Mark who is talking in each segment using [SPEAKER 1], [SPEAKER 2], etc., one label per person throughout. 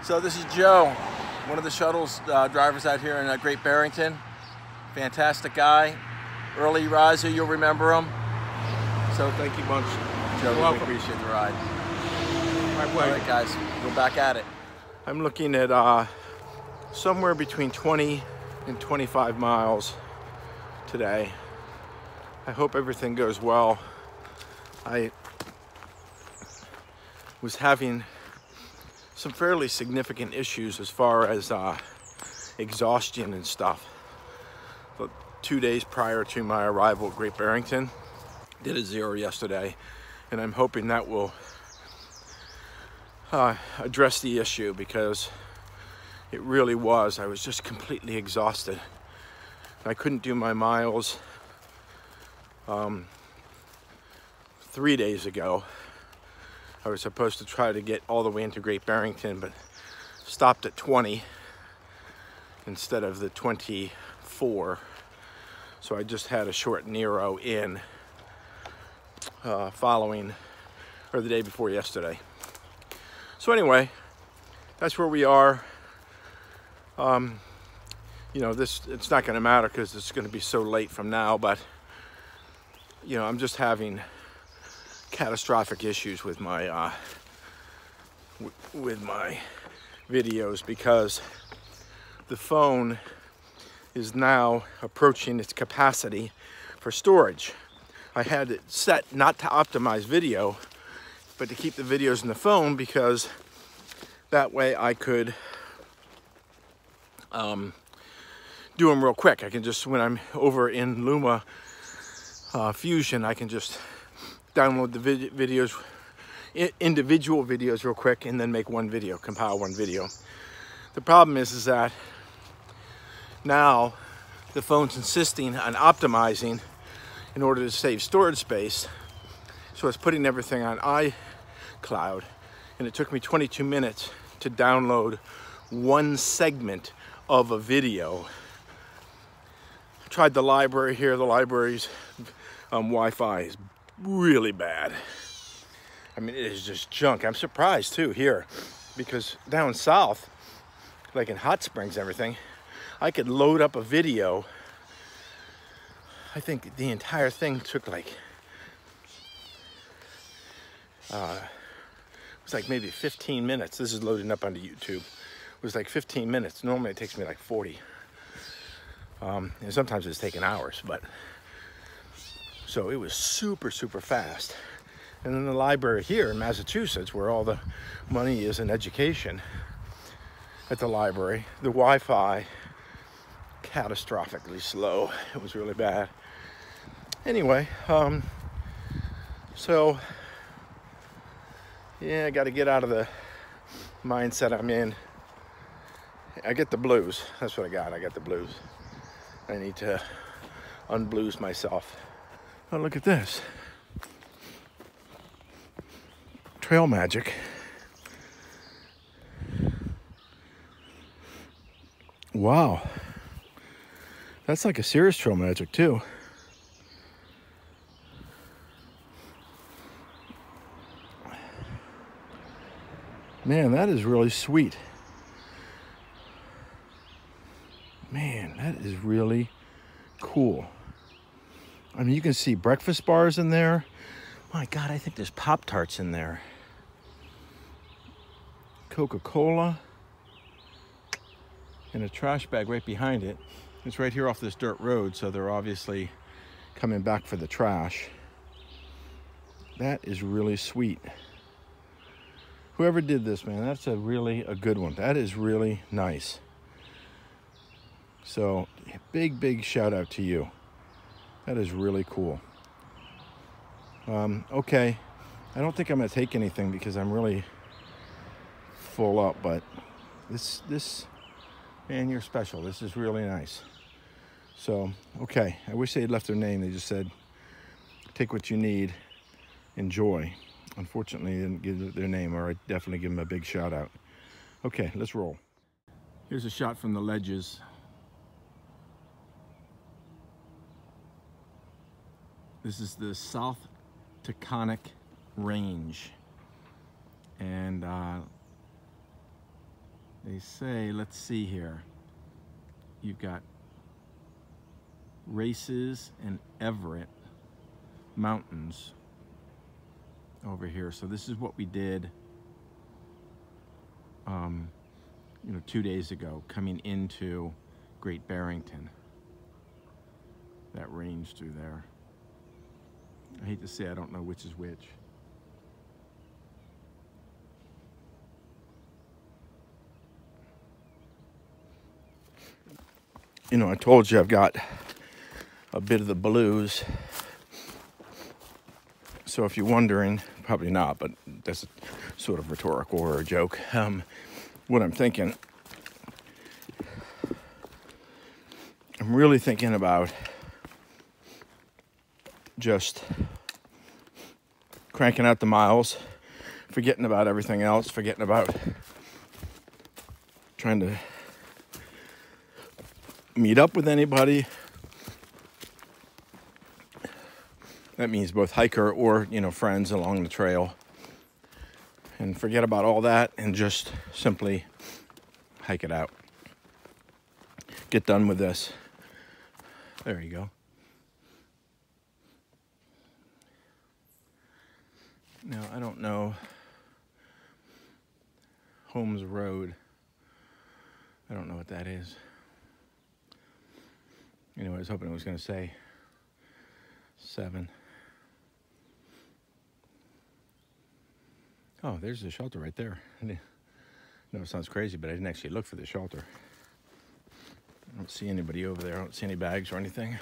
[SPEAKER 1] So this is Joe, one of the shuttles drivers out here in Great Barrington. Fantastic guy, early riser, you'll remember him. So thank you much, Joe.
[SPEAKER 2] You're welcome.
[SPEAKER 1] We appreciate the ride.
[SPEAKER 2] My pleasure.
[SPEAKER 1] All right, guys, we're back at it.
[SPEAKER 2] I'm looking at somewhere between 20 and 25 miles today. I hope everything goes well. I was having some fairly significant issues as far as exhaustion and stuff. But 2 days prior to my arrival at Great Barrington, did a 0 yesterday, and I'm hoping that will address the issue, because it really was. I was just completely exhausted. I couldn't do my miles 3 days ago. I was supposed to try to get all the way into Great Barrington, but stopped at 20 instead of the 24. So I just had a short Nero in the day before yesterday. So anyway, that's where we are. You know, it's not going to matter because it's going to be so late from now, but you know, I'm just having catastrophic issues with my videos, because the phone is now approaching its capacity for storage. I had it set not to optimize video, but to keep the videos in the phone, because that way I could do them real quick. I can just, when I'm over in Luma Fusion, I can just download the videos, individual videos real quick, and then make one video, compile one video. The problem is that now the phone's insisting on optimizing in order to save storage space. So it's putting everything on iCloud, and it took me 22 minutes to download one segment of a video. I tried the library here. The library's Wi-Fi is really bad. I mean, it is just junk. I'm surprised too here, because down south, like in Hot Springs and everything, I could load up a video. I think the entire thing took like it was like maybe 15 minutes. This is loading up onto YouTube. It was like 15 minutes. Normally it takes me like 40. And sometimes it's taking hours, but so it was super, super fast. And then the library here in Massachusetts, where all the money is in education, at the library, the Wi-Fi, catastrophically slow. It was really bad. Anyway, so yeah, I got to get out of the mindset I'm in. I get the blues. That's what I got. I got the blues. I need to unblues myself. Oh, look at this. Trail magic. Wow. That's like a serious trail magic too. Man, that is really sweet. Man, that is really cool. I mean, you can see breakfast bars in there. My God, I think there's Pop-Tarts in there. Coca-Cola. And a trash bag right behind it. It's right here off this dirt road, so they're obviously coming back for the trash. That is really sweet. Whoever did this, man, that's really a good one. That is really nice. So, big shout out to you. That is really cool. Okay, I don't think I'm gonna take anything because I'm really full up, but this, man, you're special. This is really nice. So, okay, I wish they had left their name. They just said, take what you need, enjoy. Unfortunately, they didn't give their name, or I'd definitely give them a big shout out. Okay, let's roll. Here's a shot from the ledges. This is the South Taconic Range. And They say, let's see here, you've got Races and Everett Mountains over here. So this is what we did, you know, 2 days ago, coming into Great Barrington. That range through there. I hate to say I don't know which is which. You know, I told you I've got a bit of the blues. So if you're wondering, probably not, but that's sort of rhetorical or a joke. What I'm thinking, I'm really thinking about just cranking out the miles, forgetting about everything else, forgetting about trying to meet up with anybody. That means both hiker or, you know, friends along the trail. And forget about all that and just simply hike it out. Get done with this. There you go. Now, I don't know Holmes Road. I don't know what that is. You know, I was hoping it was going to say 7. Oh, there's the shelter right there. No, it sounds crazy, but I didn't actually look for the shelter. I don't see anybody over there. I don't see any bags or anything.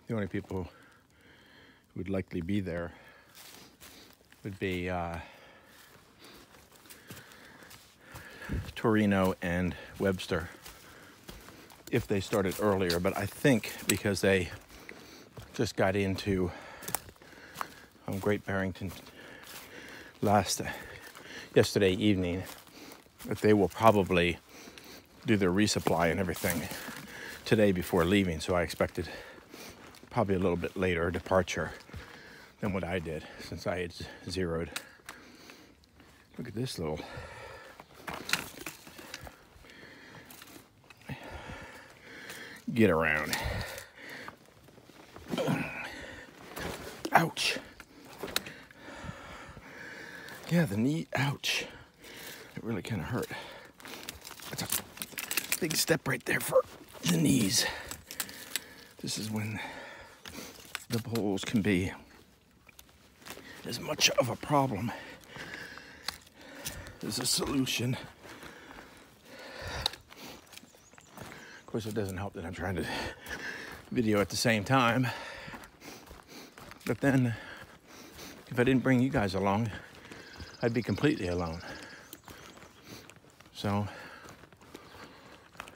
[SPEAKER 2] The only people who would likely be there would be Torino and Webster if they started earlier, but I think because they just got into Great Barrington yesterday evening, that they will probably do their resupply and everything today before leaving. So I expected probably a little bit later departure than what I did, since I had zeroed. Look at this little get around. Ouch. Yeah, the knee, ouch. It really kind of hurt. That's a big step right there for the knees. This is when the poles can be as much of a problem as a solution. Of course, it doesn't help that I'm trying to video at the same time. But then, if I didn't bring you guys along, I'd be completely alone. So,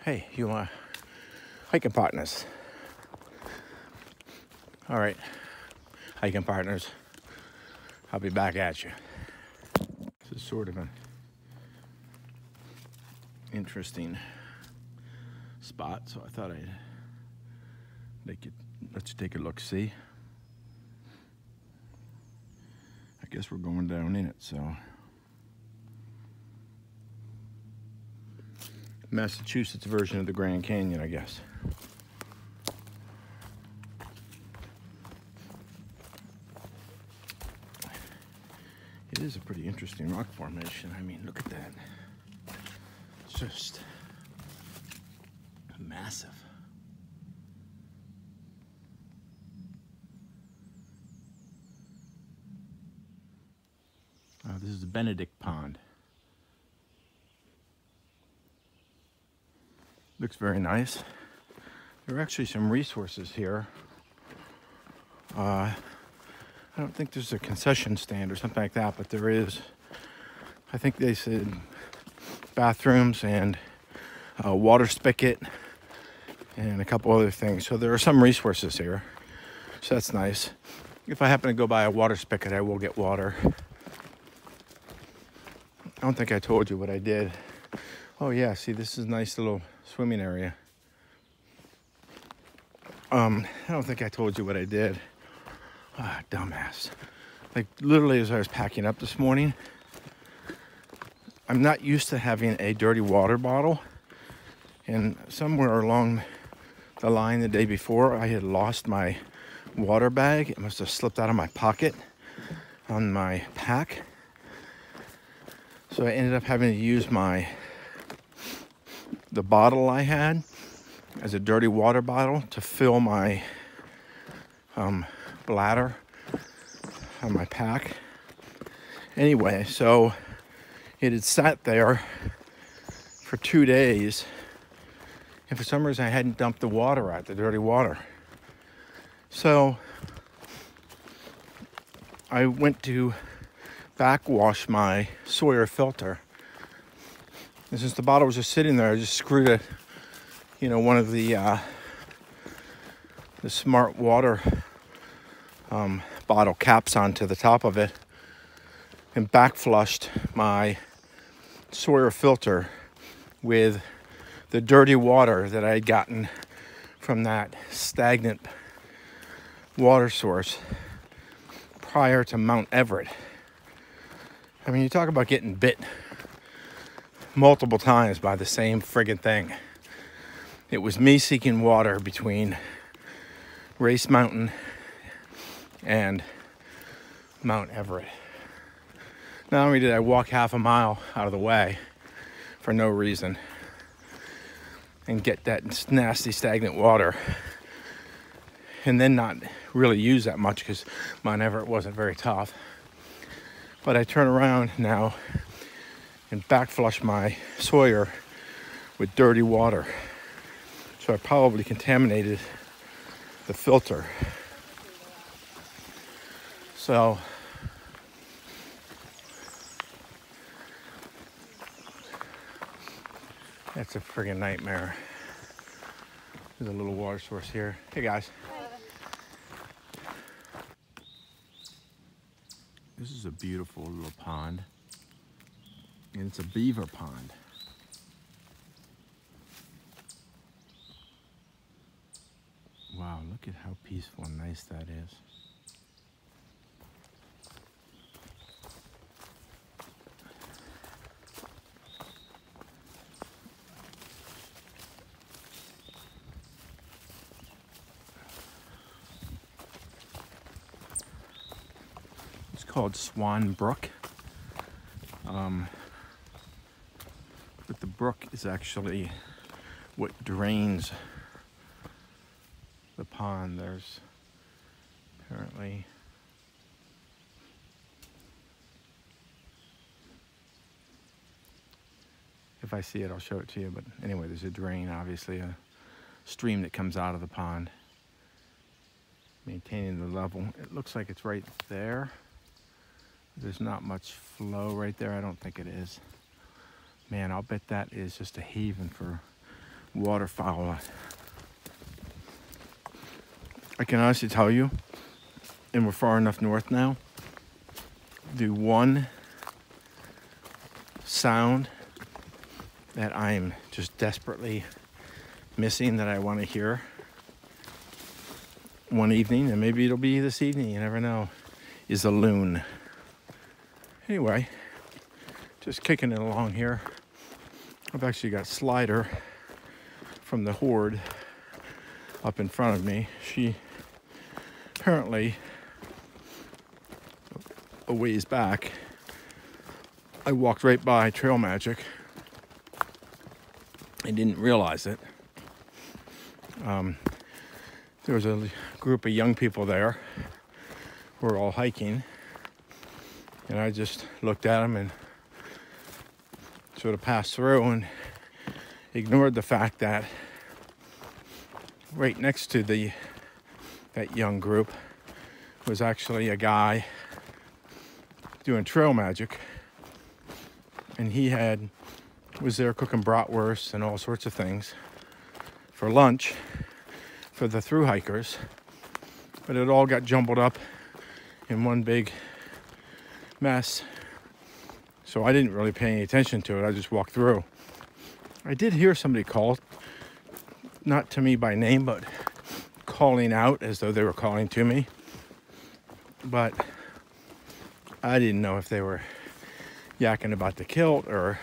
[SPEAKER 2] hey, you want hiking partners? All right, hiking partners, I'll be back at you. This is sort of an interesting spot, so I thought I'd let's take a look, see. I guess we're going down in it, so. Massachusetts version of the Grand Canyon, I guess. It is a pretty interesting rock formation. I mean, look at that. It's just massive. This is the Benedict Pond. Looks very nice. There are actually some resources here. I don't think there's a concession stand or something like that, but there is. I think they said bathrooms and a water spigot and a couple other things. So there are some resources here. So that's nice. If I happen to go by a water spigot, I will get water. I don't think I told you what I did. Oh yeah, see, this is a nice little swimming area. I don't think I told you what I did. Ah, dumbass. Like literally as I was packing up this morning, I'm not used to having a dirty water bottle. And somewhere along the line the day before, I had lost my water bag. It must have slipped out of my pocket on my pack. So I ended up having to use the bottle I had as a dirty water bottle to fill my bladder on my pack. Anyway, so it had sat there for 2 days, and for some reason I hadn't dumped the water out, the dirty water. So I went to backwash my Sawyer filter. And since the bottle was just sitting there, I just screwed it, one of the smart water bottle caps onto the top of it and backflushed my Sawyer filter with the dirty water that I had gotten from that stagnant water source prior to Mount Everett. I mean, you talk about getting bit multiple times by the same friggin' thing. It was me seeking water between Race Mountain and Mount Everett. Not only did I walk half a mile out of the way for no reason and get that nasty stagnant water, and then not really use that much because Mount Everett wasn't very tough, but I turn around now and backflush my Sawyer with dirty water. So I probably contaminated the filter. So that's a friggin' nightmare. There's a little water source here. Hey guys. This is a beautiful little pond. And it's a beaver pond. Wow, look at how peaceful and nice that is. It's called Swan Brook. But the brook is actually what drains the pond. There's apparently if I see it, I'll show it to you. But anyway, there's a drain, obviously a stream that comes out of the pond, maintaining the level. It looks like it's right there. There's not much flow right there. I don't think it is. Man, I'll bet that is just a haven for waterfowl. I can honestly tell you, and we're far enough north now, the one sound that I'm just desperately missing that I want to hear one evening, and maybe it'll be this evening, you never know, is a loon. Anyway, just kicking it along here. I've actually got Slider from the horde up in front of me. She apparently, a ways back, I walked right by Trail Magic. I didn't realize it. There was a group of young people there who were all hiking, and I just looked at them and sort of passed through and ignored the fact that right next to that young group was actually a guy doing trail magic, and he was there cooking bratwurst and all sorts of things for lunch for the thru-hikers, but it all got jumbled up in one big mess. So I didn't really pay any attention to it. I just walked through. I did hear somebody call, not to me by name, but calling out as though they were calling to me. but I didn't know if they were yakking about the kilt or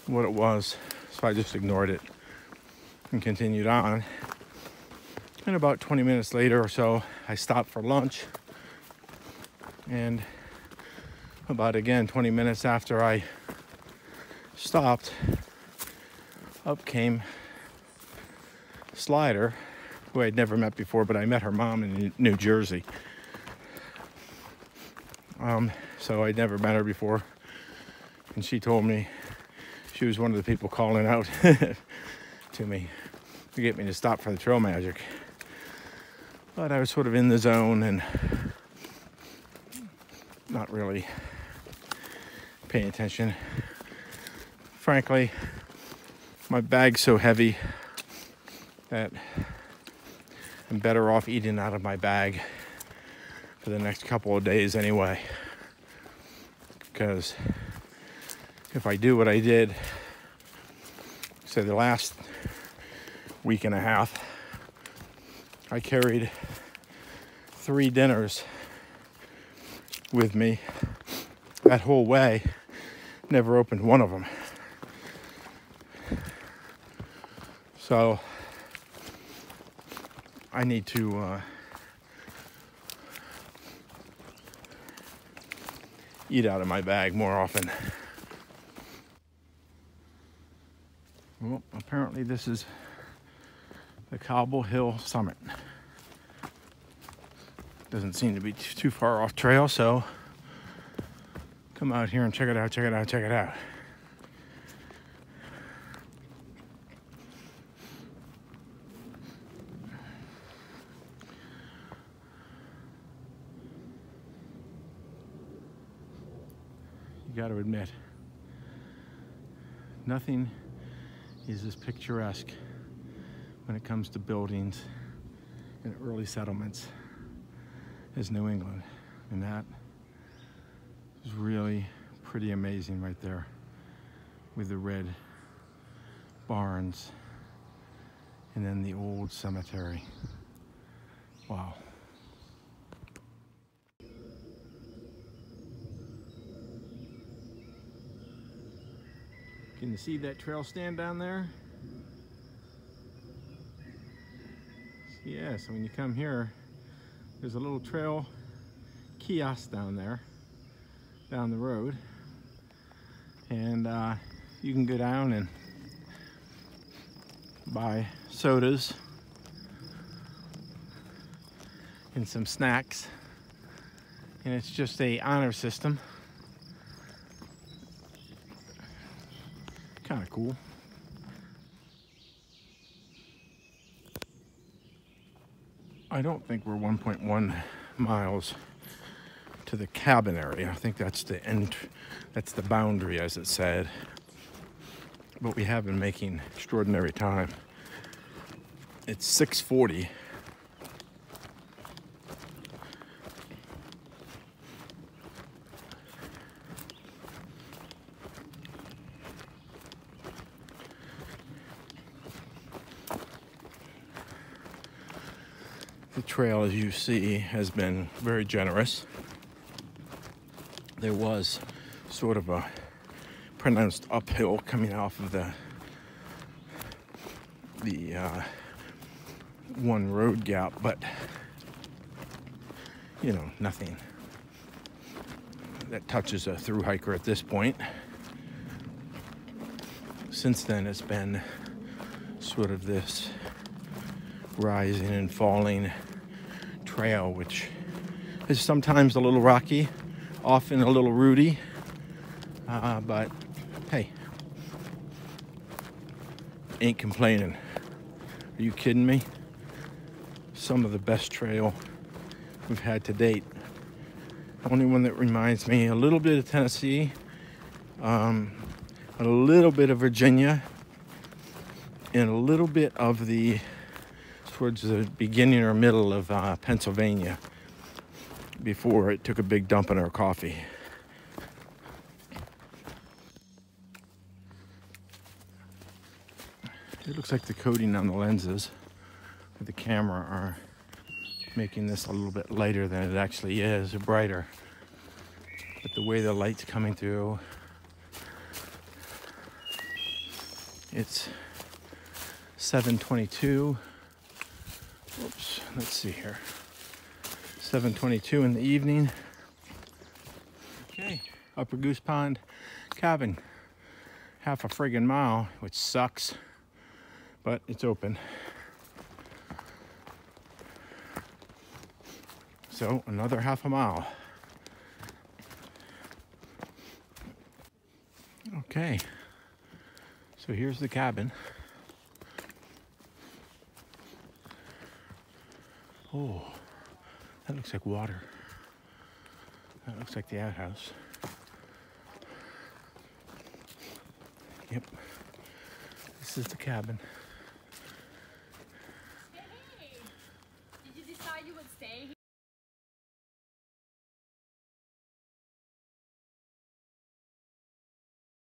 [SPEAKER 2] what it was, so I just ignored it and continued on. And about 20 minutes later or so, I stopped for lunch, and about, again, 20 minutes after I stopped, up came Slider, who I'd never met before, but I met her mom in New Jersey. So I'd never met her before, and she told me she was one of the people calling out to me to get me to stop for the trail magic. But I was sort of in the zone and not really paying attention. Frankly, my bag's so heavy that I'm better off eating out of my bag for the next couple of days anyway. Because if I do what I did, say the last week and a half, I carried 3 dinners with me that whole way, never opened one of them. So I need to eat out of my bag more often. Well, apparently this is the Cobble Hill Summit. Doesn't seem to be too far off trail, so come out here and check it out, check it out, check it out. You got to admit, nothing is as picturesque when it comes to buildings and early settlements as New England. And that is really pretty amazing right there with the red barns and then the old cemetery. Wow. Can you see that trail stand down there? Yeah, so when you come here, there's a little trail kiosk down there, down the road. And you can go down and buy sodas and some snacks. And it's just a honor system. Kind of cool. I don't think we're 1.1 miles to the cabin area. I think that's the end, that's the boundary, as it said. But we have been making extraordinary time. It's 6:40. The trail, as you see, has been very generous. There was sort of a pronounced uphill coming off of the one road gap, but you know, nothing that touches a through hiker at this point. Since then, it's been sort of this rising and falling trail, which is sometimes a little rocky, often a little rooty, but hey, ain't complaining. Are you kidding me? Some of the best trail we've had to date. The only one that reminds me a little bit of Tennessee, a little bit of Virginia, and a little bit of the towards the beginning or middle of Pennsylvania before it took a big dump in our coffee. It looks like the coating on the lenses with the camera are making this a little bit lighter than it actually is, or brighter. But the way the light's coming through, it's 7:22. Oops, let's see here. 7:22 in the evening. Okay, Upper Goose Pond cabin. Half a friggin' mile, which sucks, but it's open. So another half a mile. Okay, so here's the cabin. Oh, that looks like water. That looks like the outhouse. Yep, this is the cabin.
[SPEAKER 3] Hey, did you decide you would stay